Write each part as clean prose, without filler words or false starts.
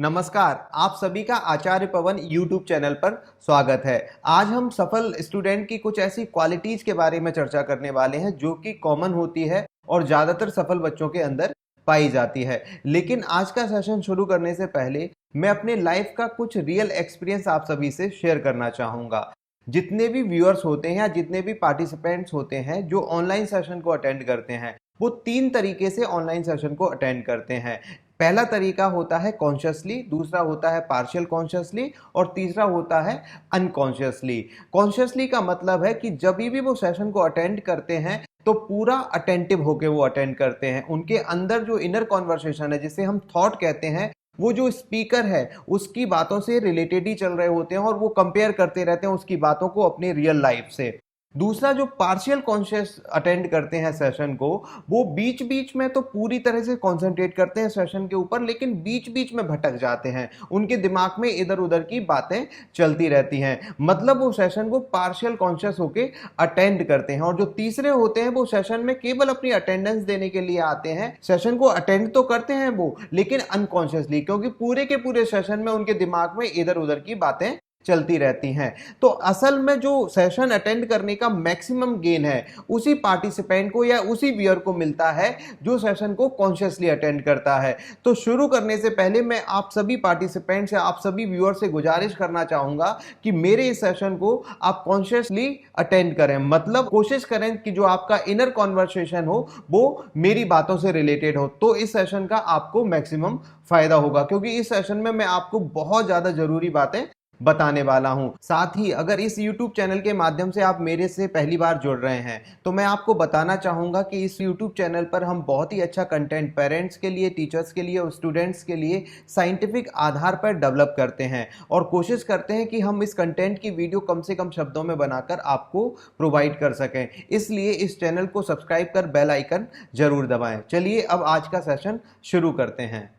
नमस्कार, आप सभी का आचार्य पवन यूट्यूब चैनल पर स्वागत है। आज हम सफल स्टूडेंट की कुछ ऐसी क्वालिटीज के बारे में चर्चा करने वाले हैं जो कि कॉमन होती है और ज्यादातर सफल बच्चों के अंदर पाई जाती है। लेकिन आज का सेशन शुरू करने से पहले मैं अपने लाइफ का कुछ रियल एक्सपीरियंस आप सभी से शेयर करना चाहूंगा। जितने भी व्यूअर्स होते हैं या जितने भी पार्टिसिपेंट्स होते हैं जो ऑनलाइन सेशन को अटेंड करते हैं, वो 3 तरीके से ऑनलाइन सेशन को अटेंड करते हैं। पहला तरीका होता है कॉन्शियसली, दूसरा होता है पार्शियल कॉन्शियसली और तीसरा होता है अनकॉन्शियसली। कॉन्शियसली का मतलब है कि जब भी वो सेशन को अटेंड करते हैं तो पूरा अटेंटिव होके वो अटेंड करते हैं। उनके अंदर जो इनर कॉन्वर्सेशन है, जिसे हम थॉट कहते हैं, वो जो स्पीकर है उसकी बातों से रिलेटेड ही चल रहे होते हैं और वो कंपेयर करते रहते हैं उसकी बातों को अपनी रियल लाइफ से। दूसरा, जो पार्शियल कॉन्शियस अटेंड करते हैं सेशन को, वो बीच बीच में तो पूरी तरह से कंसंट्रेट करते हैं सेशन के ऊपर, लेकिन बीच बीच में भटक जाते हैं। उनके दिमाग में इधर उधर की बातें चलती रहती हैं। मतलब वो सेशन को पार्शियल कॉन्शियस होके अटेंड करते हैं। और जो तीसरे होते हैं वो सेशन में केवल अपनी अटेंडेंस देने के लिए आते हैं। सेशन को अटेंड तो करते हैं वो, लेकिन अनकॉन्शियसली, क्योंकि पूरे के पूरे सेशन में उनके दिमाग में इधर उधर की बातें चलती रहती हैं। तो असल में जो सेशन अटेंड करने का मैक्सिमम गेन है उसी पार्टिसिपेंट को या उसी व्यूअर को मिलता है जो सेशन को कॉन्शियसली अटेंड करता है। तो शुरू करने से पहले मैं आप सभी पार्टिसिपेंट्स या आप सभी व्यूअर से गुजारिश करना चाहूंगा कि मेरे इस सेशन को आप कॉन्शियसली अटेंड करें। मतलब कोशिश करें कि जो आपका इनर कॉन्वर्सेशन हो वो मेरी बातों से रिलेटेड हो, तो इस सेशन का आपको मैक्सिमम फायदा होगा, क्योंकि इस सेशन में मैं आपको बहुत ज्यादा जरूरी बातें बताने वाला हूं। साथ ही अगर इस YouTube चैनल के माध्यम से आप मेरे से पहली बार जुड़ रहे हैं तो मैं आपको बताना चाहूंगा कि इस YouTube चैनल पर हम बहुत ही अच्छा कंटेंट पेरेंट्स के लिए, टीचर्स के लिए और स्टूडेंट्स के लिए साइंटिफिक आधार पर डेवलप करते हैं और कोशिश करते हैं कि हम इस कंटेंट की वीडियो कम से कम शब्दों में बनाकर आपको प्रोवाइड कर सकें। इसलिए इस चैनल को सब्सक्राइब कर बेल आइकन जरूर दबाएं। चलिए अब आज का सेशन शुरू करते हैं।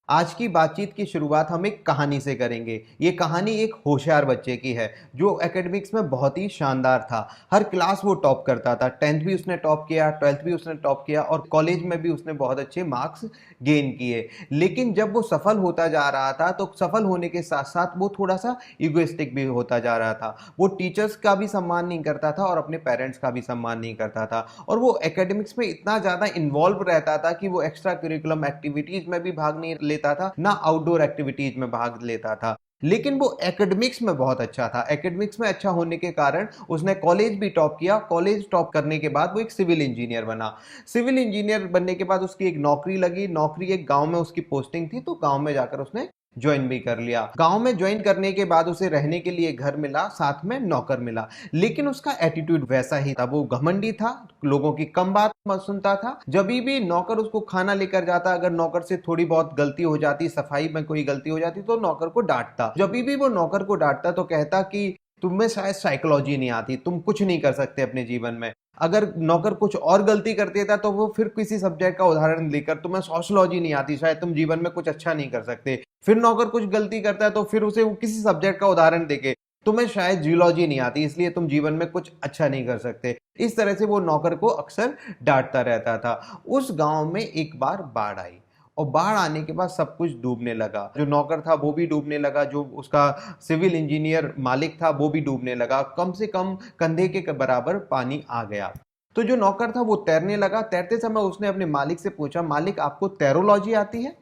आज की बातचीत की शुरुआत हम एक कहानी से करेंगे। ये कहानी एक होशियार बच्चे की है जो एकेडमिक्स में बहुत ही शानदार था। हर क्लास वो टॉप करता था। 10th भी उसने टॉप किया, 12th भी उसने टॉप किया और कॉलेज में भी उसने बहुत अच्छे मार्क्स गेन किए। लेकिन जब वो सफल होता जा रहा था तो सफल होने के साथ साथ वो थोड़ा सा इगोइस्टिक भी होता जा रहा था। वो टीचर्स का भी सम्मान नहीं करता था और अपने पेरेंट्स का भी सम्मान नहीं करता था। और वो एकेडमिक्स में इतना ज़्यादा इन्वॉल्व रहता था कि वो एक्स्ट्रा करिकुलम एक्टिविटीज़ में भी भाग नहीं लेता था, ना आउटडोर एक्टिविटीज में भाग लेता था। लेकिन वो एकेडमिक्स में बहुत अच्छा था। एकेडमिक्स में अच्छा होने के कारण उसने कॉलेज भी टॉप किया। कॉलेज टॉप करने के बाद वो एक सिविल इंजीनियर बना। सिविल इंजीनियर बनने के बाद उसकी एक नौकरी लगी। नौकरी एक गांव में उसकी पोस्टिंग थी, तो गांव में जाकर उसने ज्वाइन भी कर लिया। गांव में ज्वाइन करने के बाद उसे रहने के लिए घर मिला, साथ में नौकर मिला। लेकिन उसका एटीट्यूड वैसा ही था। वो घमंडी था, लोगों की कम बात मत सुनता था। जब भी नौकर उसको खाना लेकर जाता, अगर नौकर से थोड़ी बहुत गलती हो जाती, सफाई में कोई गलती हो जाती, तो नौकर को डांटता। जब भी वो नौकर को डांटता तो कहता कि तुम्हें शायद साइकोलॉजी नहीं आती, तुम कुछ नहीं कर सकते अपने जीवन में। अगर नौकर कुछ और गलती कर देता तो वो फिर किसी सब्जेक्ट का उदाहरण लेकर, तुम्हें सोशियोलॉजी नहीं आती, शायद तुम जीवन में कुछ अच्छा नहीं कर सकते। फिर नौकर कुछ गलती करता है तो फिर उसे वो किसी सब्जेक्ट का उदाहरण देके, तुम्हें शायद जियोलॉजी नहीं आती, इसलिए तुम जीवन में कुछ अच्छा नहीं कर सकते। इस तरह से वो नौकर को अक्सर डांटता रहता था। उस गांव में एक बार बाढ़ आई और बाढ़ आने के बाद सब कुछ डूबने लगा। जो नौकर था वो भी डूबने लगा, जो उसका सिविल इंजीनियर मालिक था वो भी डूबने लगा। कम से कम कंधे के बराबर पानी आ गया। तो जो नौकर था वो तैरने लगा। तैरते समय उसने अपने मालिक से पूछा, मालिक आपको तैरोलॉजी आती है?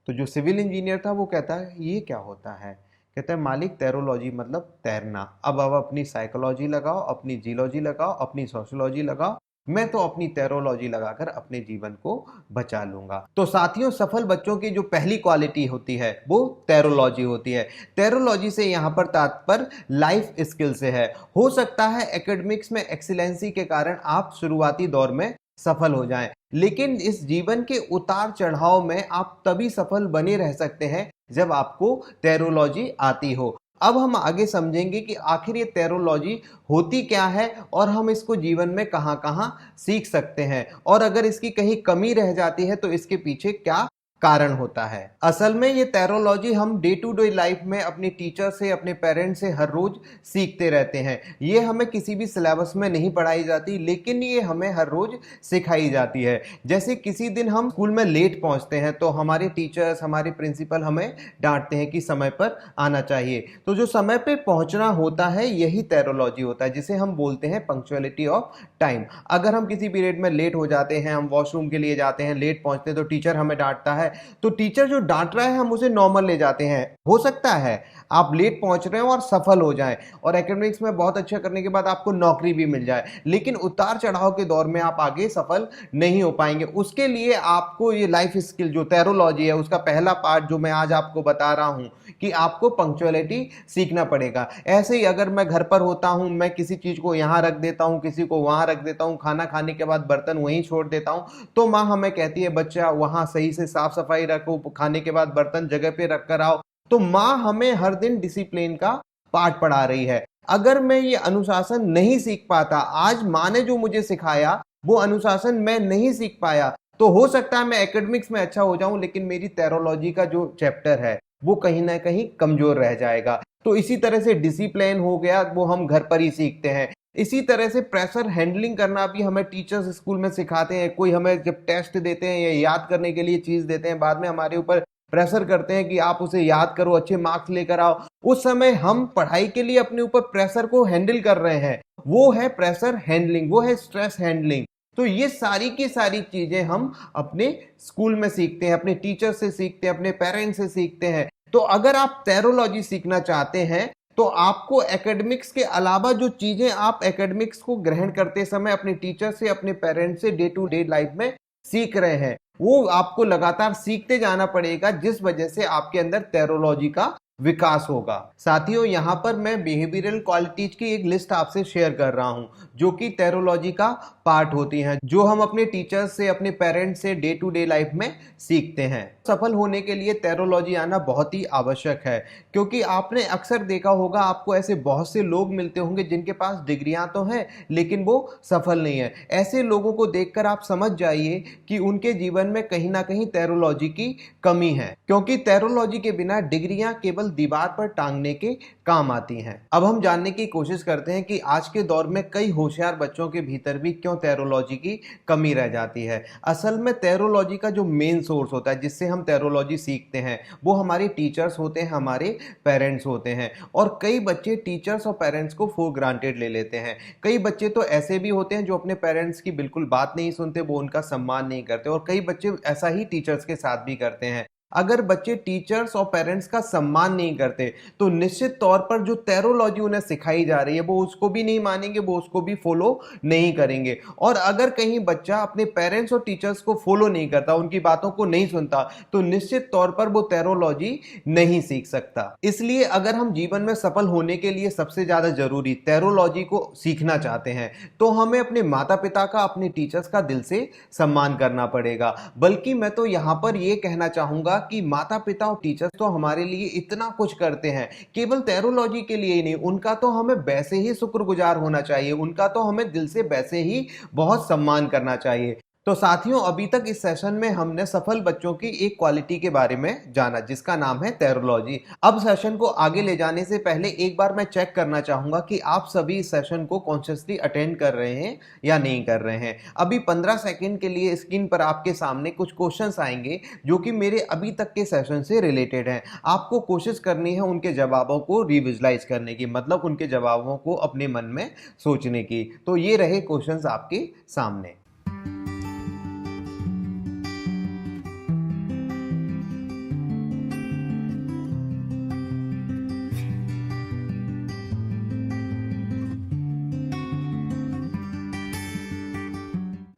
तो जो सिविल इंजीनियर था वो कहता है, ये क्या होता है? कहता है, मालिक तैरोलॉजी मतलब तैरना। अब अपनी साइकोलॉजी लगाओ, अपनी जियोलॉजी लगाओ, अपनी सोशियोलॉजी लगाओ, मैं तो अपनी तैरोलॉजी लगाकर अपने जीवन को बचा लूंगा। तो साथियों, सफल बच्चों की जो पहली क्वालिटी होती है वो तैरोलॉजी होती है। तैरोलॉजी से यहाँ पर तात्पर्य लाइफ स्किल से है। हो सकता है एकेडमिक्स में एक्सीलेंसी के कारण आप शुरुआती दौर में सफल हो जाएं, लेकिन इस जीवन के उतार चढ़ाव में आप तभी सफल बने रह सकते हैं जब आपको तैरोलॉजी आती हो। अब हम आगे समझेंगे कि आखिर ये तैरोलॉजी होती क्या है और हम इसको जीवन में कहां कहां सीख सकते हैं, और अगर इसकी कहीं कमी रह जाती है तो इसके पीछे क्या कारण होता है। असल में ये टेरोलॉजी हम डे टू डे लाइफ में अपने टीचर से, अपने पेरेंट्स से हर रोज सीखते रहते हैं। ये हमें किसी भी सिलेबस में नहीं पढ़ाई जाती, लेकिन ये हमें हर रोज सिखाई जाती है। जैसे किसी दिन हम स्कूल में लेट पहुंचते हैं तो हमारे टीचर्स, हमारे प्रिंसिपल हमें डांटते हैं कि समय पर आना चाहिए। तो जो समय पे पहुंचना होता है यही टेरोलॉजी होता है, जिसे हम बोलते हैं पंक्चुअलिटी ऑफ टाइम। अगर हम किसी पीरियड में लेट हो जाते हैं, हम वॉशरूम के लिए जाते हैं, लेट पहुंचते हैं, तो टीचर हमें डांटता है। तो टीचर जो डांट रहा है हम उसे नॉर्मल ले जाते हैं। हो सकता है आप लेट पहुंच रहे हो और सफल हो जाएं और एकेडमिक्स में बहुत अच्छा करने के बाद आपको नौकरी भी मिल जाए, लेकिन उतार चढ़ाव के दौर में आप आगे सफल नहीं हो पाएंगे। उसके लिए आपको ये लाइफ स्किल जो टेरोलॉजी है उसका पहला पार्ट जो मैं आज आपको बता रहा हूं कि आपको पंक्चुअलिटी सीखना पड़ेगा। ऐसे ही अगर मैं घर पर होता हूं, मैं किसी चीज को यहां रख देता हूं, किसी को वहां रख देता हूं, खाना खाने के बाद बर्तन वहीं छोड़ देता हूं, तो माँ हमें कहती है बच्चा वहां सही से साफ सफाई रखो, खाने के बाद बर्तन जगह पे रख कर आओ। तो माँ हमें हर दिन डिसिप्लिन का पाठ पढ़ा रही है। अगर मैं ये अनुशासन नहीं सीख पाता, आज माँ ने जो मुझे सिखाया वो अनुशासन मैं नहीं सीख पाया, तो हो सकता है मैं एकेडमिक्स में अच्छा हो जाऊं, लेकिन मेरी टेरोलॉजी का जो चैप्टर है वो कहीं ना कहीं कमजोर रह जाएगा। तो इसी तरह से डिसिप्लिन हो गया, वो हम घर पर ही सीखते हैं। इसी तरह से प्रेशर हैंडलिंग करना भी हमें टीचर्स स्कूल में सिखाते हैं। कोई हमें जब टेस्ट देते हैं या याद करने के लिए चीज देते हैं, बाद में हमारे ऊपर प्रेशर करते हैं कि आप उसे याद करो, अच्छे मार्क्स लेकर आओ, उस समय हम पढ़ाई के लिए अपने ऊपर प्रेशर को हैंडल कर रहे हैं। वो है प्रेशर हैंडलिंग, वो है स्ट्रेस हैंडलिंग। तो ये सारी की सारी चीजें हम अपने स्कूल में सीखते हैं, अपने टीचर से सीखते हैं, अपने पेरेंट्स से सीखते हैं। तो अगर आप टेरोलॉजी सीखना चाहते हैं तो आपको एकेडमिक्स के अलावा जो चीजें आप एकेडमिक्स को ग्रहण करते समय अपने टीचर से, अपने पेरेंट्स से डे टू डे लाइफ में सीख रहे हैं, वो आपको लगातार सीखते जाना पड़ेगा, जिस वजह से आपके अंदर टेरोलॉजी का विकास होगा। साथियों, यहाँ पर मैं बिहेवियरल क्वालिटीज की एक लिस्ट आपसे शेयर कर रहा हूँ जो कि टेरोलॉजी का पार्ट होती हैं, जो हम अपने टीचर्स से, अपने पेरेंट्स से डे टू डे लाइफ में सीखते हैं। सफल होने के लिए टेरोलॉजी आना बहुत ही आवश्यक है, क्योंकि आपने अक्सर देखा होगा, आपको ऐसे बहुत से लोग मिलते होंगे जिनके पास डिग्रियां तो हैं लेकिन वो सफल नहीं है। ऐसे लोगों को देखकर आप समझ जाइए कि उनके जीवन में कहीं ना कहीं टेरोलॉजी की कमी है, क्योंकि टेरोलॉजी के बिना डिग्रियां केवल दीवार पर टांगने के काम आती हैं। अब हम जानने की कोशिश करते हैं कि आज के दौर में कई होशियार बच्चों के भीतर भी क्यों टेरोलॉजी की कमी रह जाती है। असल में टेरोलॉजी का जो मेन सोर्स होता है, जिससे हम टेरोलॉजी सीखते हैं, वो हमारे टीचर्स होते हैं, हमारे पेरेंट्स होते हैं। और कई बच्चे टीचर्स और पेरेंट्स को फॉर ग्रांटेड ले लेते हैं। कई बच्चे तो ऐसे भी होते हैं जो अपने पेरेंट्स की बिल्कुल बात नहीं सुनते, वो उनका सम्मान नहीं करते, और कई बच्चे ऐसा ही टीचर्स के साथ भी करते हैं। अगर बच्चे टीचर्स और पेरेंट्स का सम्मान नहीं करते तो निश्चित तौर पर जो टेरोलॉजी उन्हें सिखाई जा रही है वो उसको भी नहीं मानेंगे, वो उसको भी फॉलो नहीं करेंगे। और अगर कहीं बच्चा अपने पेरेंट्स और टीचर्स को फॉलो नहीं करता, उनकी बातों को नहीं सुनता, तो निश्चित तौर पर वो टेरोलॉजी नहीं सीख सकता। इसलिए अगर हम जीवन में सफल होने के लिए सबसे ज्यादा जरूरी टेरोलॉजी को सीखना चाहते हैं तो हमें अपने माता पिता का, अपने टीचर्स का दिल से सम्मान करना पड़ेगा। बल्कि मैं तो यहां पर यह कहना चाहूंगा कि माता पिता और टीचर्स तो हमारे लिए इतना कुछ करते हैं, केवल टेरोलॉजी के लिए ही नहीं, उनका तो हमें वैसे ही शुक्रगुजार होना चाहिए, उनका तो हमें दिल से वैसे ही बहुत सम्मान करना चाहिए। तो साथियों, अभी तक इस सेशन में हमने सफल बच्चों की एक क्वालिटी के बारे में जाना जिसका नाम है टेरोलॉजी। अब सेशन को आगे ले जाने से पहले एक बार मैं चेक करना चाहूंगा कि आप सभी इस सेशन को कॉन्शियसली अटेंड कर रहे हैं या नहीं कर रहे हैं। अभी 15 सेकंड के लिए स्क्रीन पर आपके सामने कुछ क्वेश्चंस आएंगे जो कि मेरे अभी तक के सेशन से रिलेटेड हैं। आपको कोशिश करनी है उनके जवाबों को रिविजुलाइज करने की, मतलब उनके जवाबों को अपने मन में सोचने की। तो ये रहे क्वेश्चंस आपके सामने।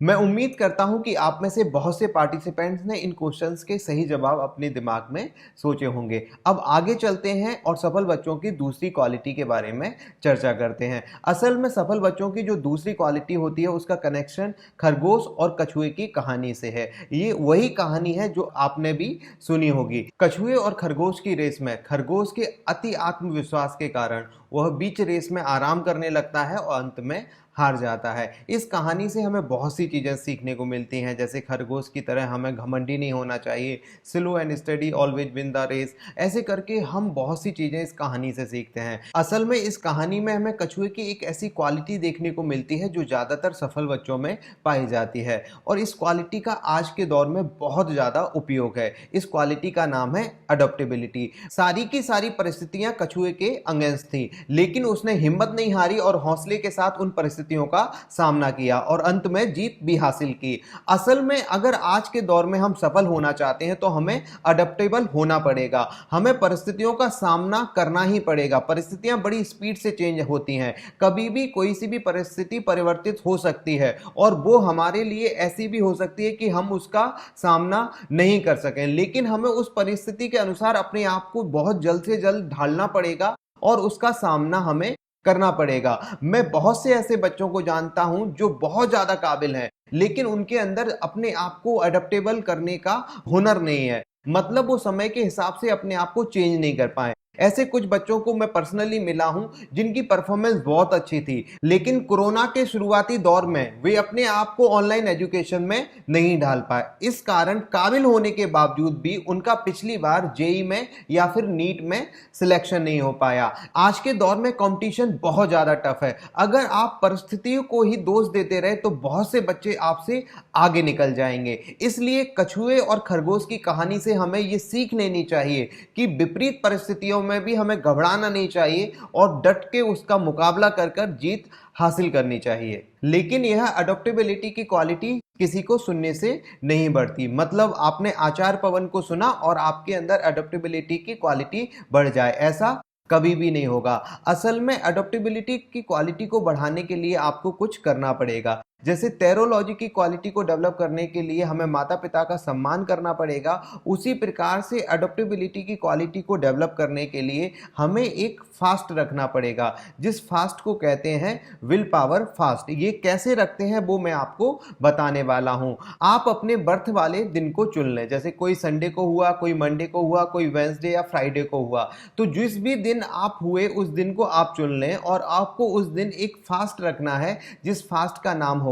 मैं उम्मीद करता हूं कि आप में से बहुत से पार्टिसिपेंट्स ने इन क्वेश्चंस के सही जवाब अपने दिमाग में सोचे होंगे। अब आगे चलते हैं और सफल बच्चों की दूसरी क्वालिटी के बारे में चर्चा करते हैं। असल में सफल बच्चों की जो दूसरी क्वालिटी होती है उसका कनेक्शन खरगोश और कछुए की कहानी से है। ये वही कहानी है जो आपने भी सुनी होगी। कछुए और खरगोश की रेस में खरगोश के अति आत्मविश्वास के कारण वह बीच रेस में आराम करने लगता है और अंत में हार जाता है। इस कहानी से हमें बहुत सी चीज़ें सीखने को मिलती हैं, जैसे खरगोश की तरह हमें घमंडी नहीं होना चाहिए, slow and study always win the race. ऐसे करके हम बहुत सी चीज़ें इस कहानी से सीखते हैं। असल में इस कहानी में हमें कछुए की एक ऐसी क्वालिटी देखने को मिलती है जो ज़्यादातर सफल बच्चों में पाई जाती है, और इस क्वालिटी का आज के दौर में बहुत ज़्यादा उपयोग है। इस क्वालिटी का नाम है अडॉप्टेबिलिटी। सारी की सारी परिस्थितियां कछुए के अगेंस्ट थी, लेकिन उसने हिम्मत नहीं हारी और हौसले के साथ उन परिस्थितियों का सामना किया और अंत में जीत भी हासिल की। असल में अगर आज के दौर में हम सफल होना चाहते हैं तो हमें अडॉप्टेबल होना पड़ेगा। हमें परिस्थितियों का सामना करना ही पड़ेगा। परिस्थितियां बड़ी स्पीड से चेंज होती हैं, कभी भी कोई सी भी परिस्थिति परिवर्तित हो सकती है, और वो हमारे लिए ऐसी भी हो सकती है कि हम उसका सामना नहीं कर सकें, लेकिन हमें उस परिस्थिति के अनुसार अपने आप को बहुत जल्द से जल्द ढालना पड़ेगा और उसका सामना हमें करना पड़ेगा। मैं बहुत से ऐसे बच्चों को जानता हूं जो बहुत ज्यादा काबिल हैं, लेकिन उनके अंदर अपने आप को अडेप्टेबल करने का हुनर नहीं है। मतलब वो समय के हिसाब से अपने आप को चेंज नहीं कर पाए। ऐसे कुछ बच्चों को मैं पर्सनली मिला हूं जिनकी परफॉर्मेंस बहुत अच्छी थी, लेकिन कोरोना के शुरुआती दौर में वे अपने आप को ऑनलाइन एजुकेशन में नहीं ढाल पाए। इस कारण काबिल होने के बावजूद भी उनका पिछली बार जेई में या फिर नीट में सिलेक्शन नहीं हो पाया। आज के दौर में कंपटीशन बहुत ज्यादा टफ है। अगर आप परिस्थितियों को ही दोष देते रहे तो बहुत से बच्चे आपसे आगे निकल जाएंगे। इसलिए कछुए और खरगोश की कहानी से हमें ये सीख लेनी चाहिए कि विपरीत परिस्थितियों में भी हमें घबराना नहीं चाहिए और डट के उसका मुकाबला कर कर जीत हासिल करनी चाहिए। लेकिन यह अडॉप्टेबिलिटी की क्वालिटी किसी को सुनने से नहीं बढ़ती। मतलब आपने आचार पवन को सुना और आपके अंदर अडॉप्टेबिलिटी की क्वालिटी बढ़ जाए, ऐसा कभी भी नहीं होगा। असल में अडॉप्टेबिलिटी की क्वालिटी को बढ़ाने के लिए आपको कुछ करना पड़ेगा। जैसे टेरोलॉजी की क्वालिटी को डेवलप करने के लिए हमें माता पिता का सम्मान करना पड़ेगा, उसी प्रकार से अडॉप्टेबिलिटी की क्वालिटी को डेवलप करने के लिए हमें एक फास्ट रखना पड़ेगा, जिस फास्ट को कहते हैं विल पावर फास्ट। ये कैसे रखते हैं वो मैं आपको बताने वाला हूं। आप अपने बर्थ वाले दिन को चुन लें, जैसे कोई संडे को हुआ, कोई मंडे को हुआ, कोई वेंसडे या फ्राइडे को हुआ, तो जिस भी दिन आप हुए उस दिन को आप चुन लें और आपको उस दिन एक फास्ट रखना है, जिस फास्ट का नाम होगा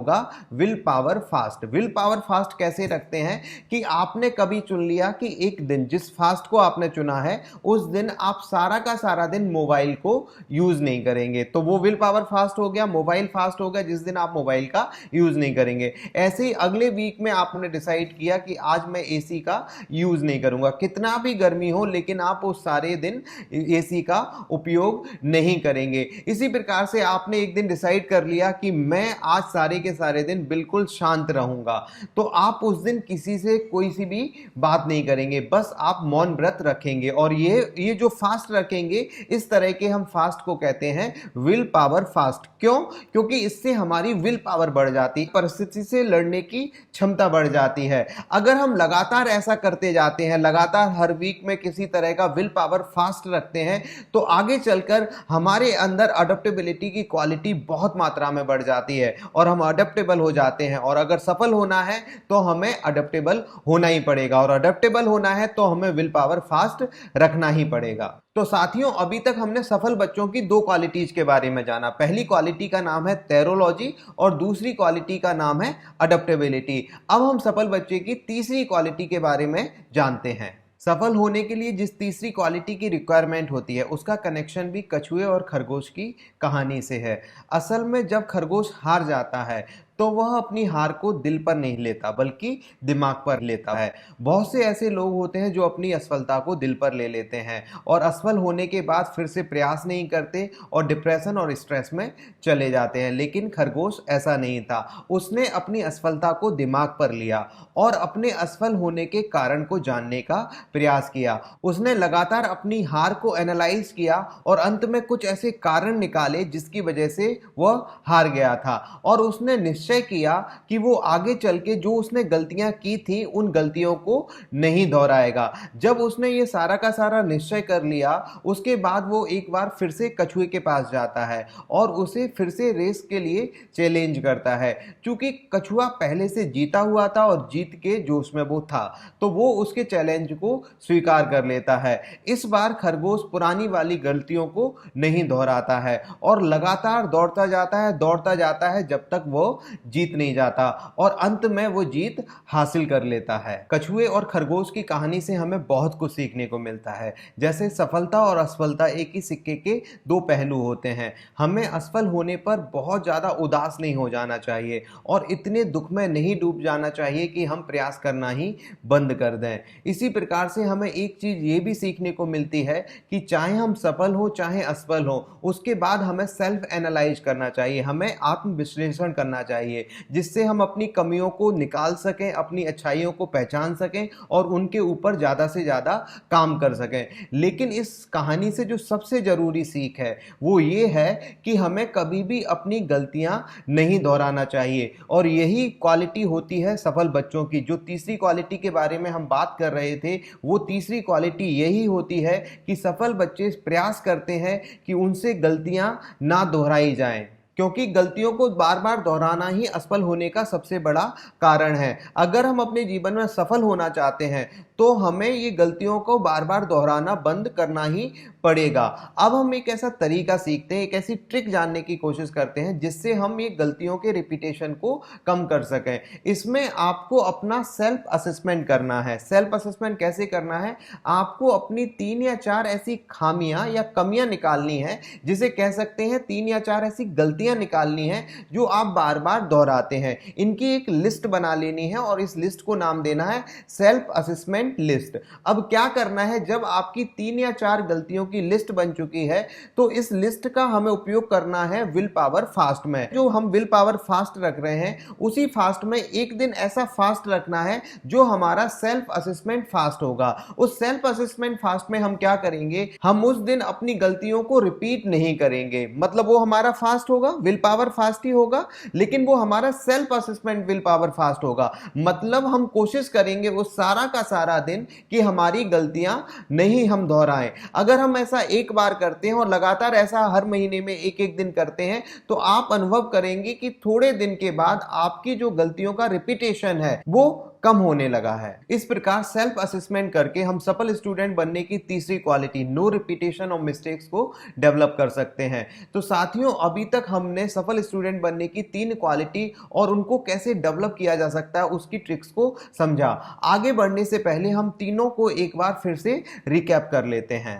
will power fast. Will power fast कैसे रखते हैं कि आपने कभी चुन लिया कि एक दिन, जिस फास्ट को आपने चुना है उस दिन आप सारा का सारा दिन मोबाइल को यूज नहीं करेंगे, तो वो विल पावर फास्ट हो गया। मोबाइल फास्ट हो गया जिस दिन आप मोबाइल का यूज नहीं करेंगे। ऐसे ही अगले वीक में आपने डिसाइड किया कि आज मैं एसी का यूज नहीं करूंगा, कितना भी गर्मी हो लेकिन आप उस सारे दिन एसी का उपयोग नहीं करेंगे। इसी प्रकार से आपने एक दिन डिसाइड कर लिया कि मैं आज सारे के सारे दिन बिल्कुल शांत रहूंगा, तो आप उस दिन किसी से कोई सी भी बात नहीं करेंगे, बस आप मौन व्रत रखेंगे। और ये जो फास्ट रखेंगे, इस तरह के हम फास्ट को कहते हैं विल पावर फास्ट। क्यों? क्योंकि इससे हमारी विल पावर बढ़ जाती है, परिस्थिति से लड़ने की क्षमता बढ़ जाती है। अगर हम लगातार ऐसा करते जाते हैं, लगातार हर वीक में किसी तरह का विल पावर फास्ट रखते हैं, तो आगे चलकर हमारे अंदर अडॉप्टेबिलिटी की क्वालिटी बहुत मात्रा में बढ़ जाती है और हम अडॉप्टेबल हो जाते हैं। और अगर सफल होना है तो हमें अडॉप्टेबल होना ही पड़ेगा, और अडॉप्टेबल होना है तो हमें विल पावर फास्ट रखना ही पड़ेगा। तो साथियों, अभी तक हमने सफल बच्चों की दो क्वालिटीज के बारे में जाना। पहली क्वालिटी का नाम है टेरोलॉजी और दूसरी क्वालिटी का नाम है अडॉप्टेबिलिटी। अब हम सफल बच्चे की तीसरी क्वालिटी के बारे में जानते हैं। सफल होने के लिए जिस तीसरी क्वालिटी की रिक्वायरमेंट होती है, उसका कनेक्शन भी कछुए और खरगोश की कहानी से है। असल में जब खरगोश हार जाता है तो वह अपनी हार को दिल पर नहीं लेता बल्कि दिमाग पर लेता है। बहुत से ऐसे लोग होते हैं जो अपनी असफलता को दिल पर ले लेते हैं और असफल होने के बाद फिर से प्रयास नहीं करते और डिप्रेशन और स्ट्रेस में चले जाते हैं। लेकिन खरगोश ऐसा नहीं था, उसने अपनी असफलता को दिमाग पर लिया और अपने असफल होने के कारण को जानने का प्रयास किया। उसने लगातार अपनी हार को एनालाइज किया और अंत में कुछ ऐसे कारण निकाले जिसकी वजह से वह हार गया था, और उसने निश्चय निश्चय किया कि वो आगे चल के जो उसने गलतियां की थी उन गलतियों को नहीं दोहराएगा। जब उसने ये सारा का सारा निश्चय कर लिया, उसके बाद वो एक बार फिर से कछुए के पास जाता है और उसे फिर से रेस के लिए चैलेंज करता है। क्योंकि कछुआ पहले से जीता हुआ था और जीत के जोश में वो था, तो वो उसके चैलेंज को स्वीकार कर लेता है। इस बार खरगोश पुरानी वाली गलतियों को नहीं दोहराता है और लगातार दौड़ता जाता है जब तक वो जीत नहीं जाता और अंत में वो जीत हासिल कर लेता है। कछुए और खरगोश की कहानी से हमें बहुत कुछ सीखने को मिलता है। जैसे सफलता और असफलता एक ही सिक्के के दो पहलू होते हैं। हमें असफल होने पर बहुत ज्यादा उदास नहीं हो जाना चाहिए और इतने दुख में नहीं डूब जाना चाहिए कि हम प्रयास करना ही बंद कर दें। इसी प्रकार से हमें एक चीज ये भी सीखने को मिलती है कि चाहे हम सफल हो चाहे असफल हो, उसके बाद हमें सेल्फ एनालाइज करना चाहिए, हमें आत्म विश्लेषण करना चाहिए, जिससे हम अपनी कमियों को निकाल सकें, अपनी अच्छाइयों को पहचान सकें और उनके ऊपर ज़्यादा से ज़्यादा काम कर सकें। लेकिन इस कहानी से जो सबसे ज़रूरी सीख है वो ये है कि हमें कभी भी अपनी गलतियां नहीं दोहराना चाहिए और यही क्वालिटी होती है सफल बच्चों की। जो तीसरी क्वालिटी के बारे में हम बात कर रहे थे, वो तीसरी क्वालिटी यही होती है कि सफल बच्चे प्रयास करते हैं कि उनसे गलतियां ना दोहराई जाएं, क्योंकि गलतियों को बार बार दोहराना ही असफल होने का सबसे बड़ा कारण है। अगर हम अपने जीवन में सफल होना चाहते हैं तो हमें ये गलतियों को बार बार दोहराना बंद करना ही पड़ेगा। अब हम एक ऐसा तरीका सीखते हैं, एक ऐसी ट्रिक जानने की कोशिश करते हैं जिससे हम ये गलतियों के रिपीटेशन को कम कर सकें। इसमें आपको अपना सेल्फ असेसमेंट करना है। सेल्फ असेसमेंट कैसे करना है? आपको अपनी 3 या 4 ऐसी खामियां या कमियां निकालनी है, जिसे कह सकते हैं 3 या 4 ऐसी गलतियां निकालनी है जो आप बार बार दोहराते हैं। इनकी एक लिस्ट बना लेनी है और इस लिस्ट को नाम देना है सेल्फ असेसमेंट लिस्ट। अब क्या करना है, जब आपकी 3 या 4 गलतियों की लिस्ट बन चुकी है तो इस लिस्ट का हमें उपयोग करना है विल पावर फास्ट में। जो हम विल पावर फास्ट रख रहे हैं उसी फास्ट में एक दिन ऐसा फास्ट रखना है जो हमारा सेल्फ असेसमेंट फास्ट होगा। उस सेल्फ असेसमेंट फास्ट में हम क्या करेंगे, हम उस दिन अपनी गलतियों को रिपीट नहीं करेंगे। मतलब वो हमारा फास्ट होगा, विल पावर फास्ट ही होगा, लेकिन वो हमारा self assessment will power fast होगा। मतलब हम कोशिश करेंगे वो सारा का सारा दिन कि हमारी गलतियां नहीं हम दोहराएं। अगर हम ऐसा एक बार करते हैं और लगातार ऐसा हर महीने में एक एक दिन करते हैं तो आप अनुभव करेंगे कि थोड़े दिन के बाद आपकी जो गलतियों का रिपीटेशन है वो कम होने लगा है। इस प्रकार सेल्फ असेसमेंट करके हम सफल स्टूडेंट बनने की तीसरी quality no repetition of mistakes को डेवलप कर सकते हैं। तो साथियों, अभी तक हमने सफल स्टूडेंट बनने की 3 क्वालिटी और उनको कैसे डेवलप किया जा सकता है उसकी ट्रिक्स को समझा। आगे बढ़ने से पहले हम तीनों को एक बार फिर से रिकैप कर लेते हैं।